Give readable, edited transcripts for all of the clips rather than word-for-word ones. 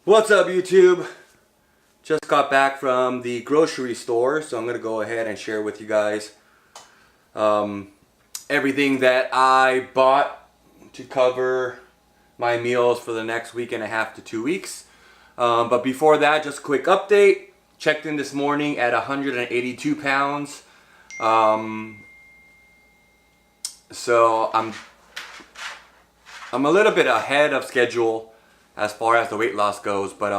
What's up, YouTube? Just got back from the grocery store, so I'm gonna go ahead and share with you guys everything that I bought to cover my meals for the next week and a half to 2 weeks. But before that, just a quick update. Checked in this morning at 182 pounds. So I'm a little bit ahead of schedule as far as the weight loss goes, but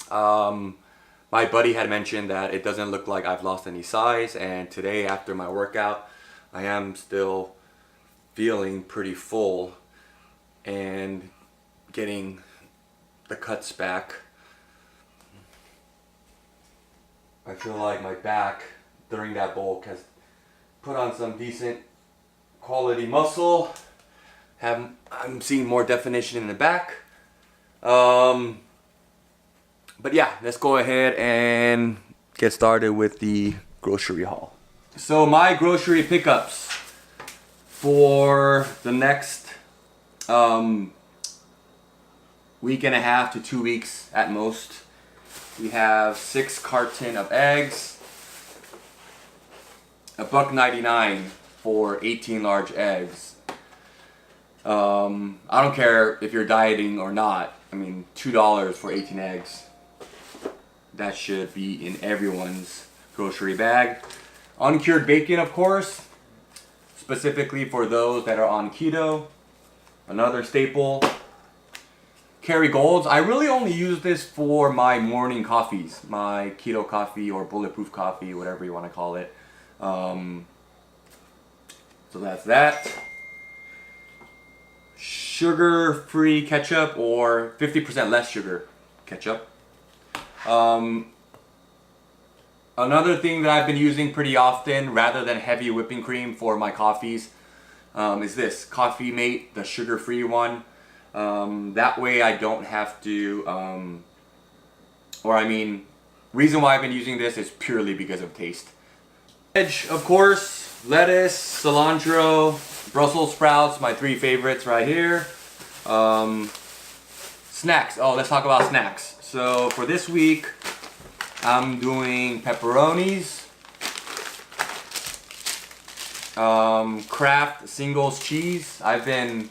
my buddy had mentioned that it doesn't look like I've lost any size, and today after my workout I am still feeling pretty full and getting the cuts back. I feel like my back during that bulk has put on some decent quality muscle. I'm seeing more definition in the back. But yeah, let's go ahead and get started with the grocery haul. So my grocery pickups for the next week and a half to 2 weeks at most. We have 6 cartons of eggs, $1.99 for 18 large eggs. I don't care if you're dieting or not. I mean, $2 for 18 eggs. That should be in everyone's grocery bag. Uncured bacon, of course, specifically for those that are on keto. Another staple. Kerrygold's. I really only use this for my morning coffees, my keto coffee or bulletproof coffee, whatever you want to call it. So that's that. Sugar-free ketchup or 50% less sugar ketchup. Another thing that I've been using pretty often rather than heavy whipping cream for my coffees is this Coffee Mate, the sugar-free one. That way I don't have to, reason why I've been using this is purely because of taste. Veg, of course, lettuce, cilantro, Brussels sprouts, my 3 favorites right here. Snacks. Oh, let's talk about snacks. So for this week, I'm doing pepperonis, Kraft Singles cheese. I've been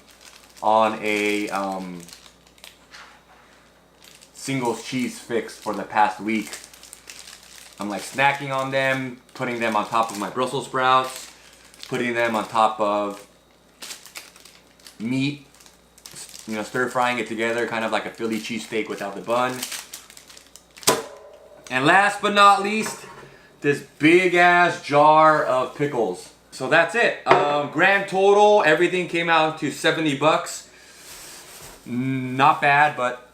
on a Singles cheese fix for the past week. I'm like snacking on them, putting them on top of my Brussels sprouts, putting them on top of meat, you know, stir frying it together, kind of like a Philly cheesesteak without the bun. And last but not least, this big ass jar of pickles. So that's it. Grand total, everything came out to 70 bucks. Not bad, but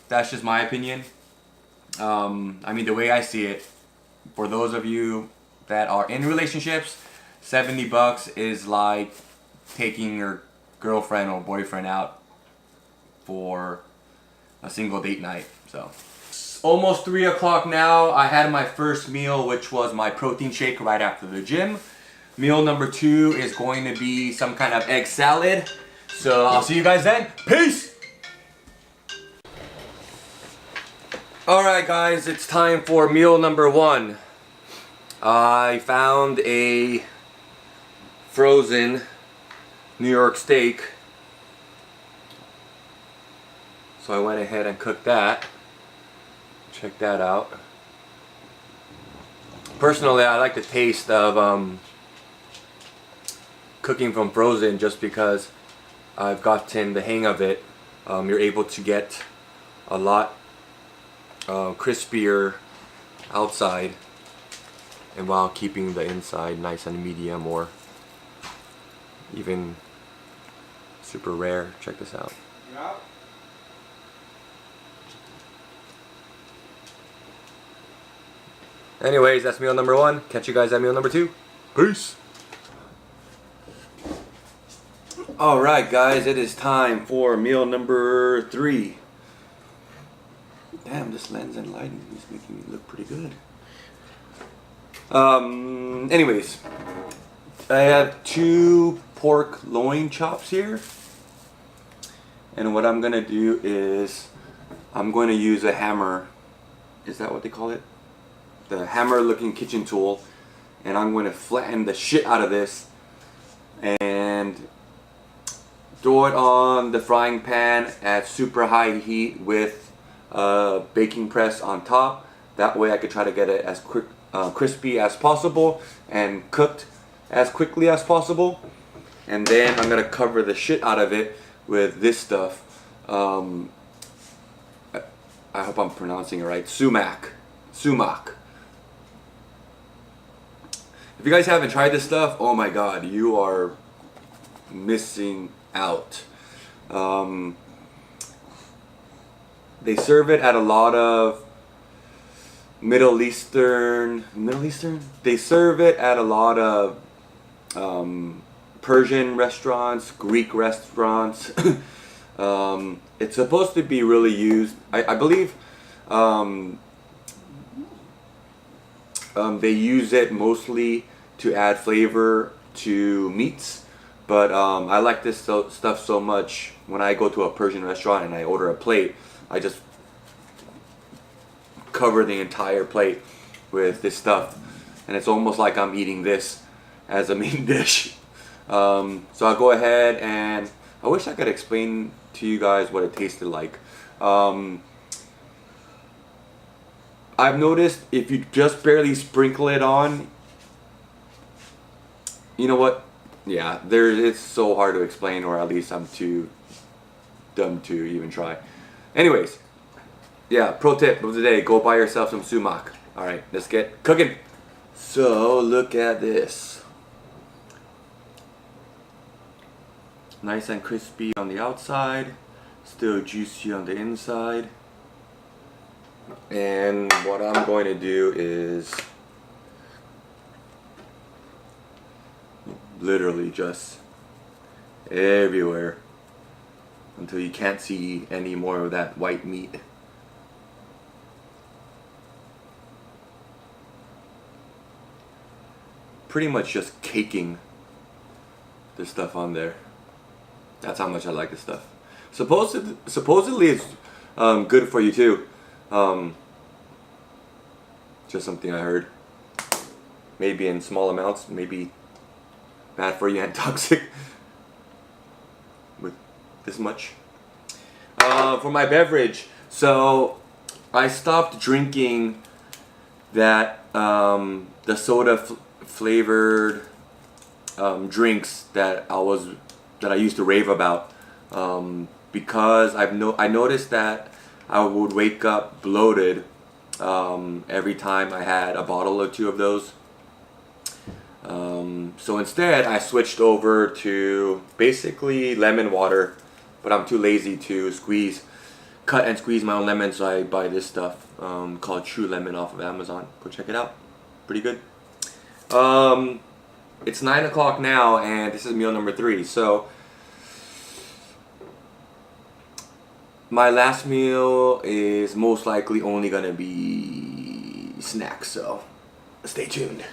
that's just my opinion. The way I see it, for those of you that are in relationships, 70 bucks is like taking your girlfriend or boyfriend out for a single date night. So almost 3 o'clock now. I had my first meal, which was my protein shake right after the gym. Meal number 2 is going to be some kind of egg salad. So I'll see you guys then. Peace! Alright guys, it's time for meal number 1. I found a frozen New York steak. So I went ahead and cooked that. Check that out. Personally, I like the taste of cooking from frozen just because I've gotten the hang of it. You're able to get a lot crispier outside and while keeping the inside nice and medium or even super rare. Check this out. Yeah. Anyways, that's meal number 1. Catch you guys at meal number 2. Peace! Alright guys, it is time for meal number 3. Damn, this lens and lighting is making me look pretty good. Anyways, I have 2 pork loin chops here. And what I'm gonna do is I'm going to use a hammer. Is that what they call it? The hammer looking kitchen tool. And I'm going to flatten the shit out of this and throw it on the frying pan at super high heat with a baking press on top. That way I could try to get it as crispy as possible and cooked as quickly as possible. And then I'm gonna cover the shit out of it with this stuff. I hope I'm pronouncing it right. Sumac. If you guys haven't tried this stuff, oh my god, you are missing out. They serve it at a lot of Middle Eastern. They serve it at a lot of Persian restaurants, Greek restaurants. It's supposed to be really used. I believe they use it mostly to add flavor to meats. But I like this stuff so much. When I go to a Persian restaurant and I order a plate, I just cover the entire plate with this stuff, and it's almost like I'm eating this as a main dish. So I'll go ahead and I wish I could explain to you guys what it tasted like. I've noticed if you just barely sprinkle it on, you know what? Yeah, it's so hard to explain, or at least I'm too dumb to even try. Anyways, yeah, pro tip of the day, go buy yourself some sumac. Alright, let's get cooking. So, look at this. Nice and crispy on the outside, still juicy on the inside. And what I'm going to do is literally just everywhere until you can't see any more of that white meat. Pretty much just caking the stuff on there. That's how much I like this stuff. Supposedly it's good for you too. Just something I heard. Maybe in small amounts, maybe bad for you and toxic with this much. For my beverage, so I stopped drinking that the soda flavored drinks that I used to rave about, because I noticed that I would wake up bloated every time I had a bottle or two of those. So instead I switched over to basically lemon water, but I'm too lazy to cut and squeeze my own lemon, so I buy this stuff called True Lemon off of Amazon. Go check it out, pretty good. It's 9 o'clock now and this is meal number 3, so my last meal is most likely only gonna be snacks, so stay tuned.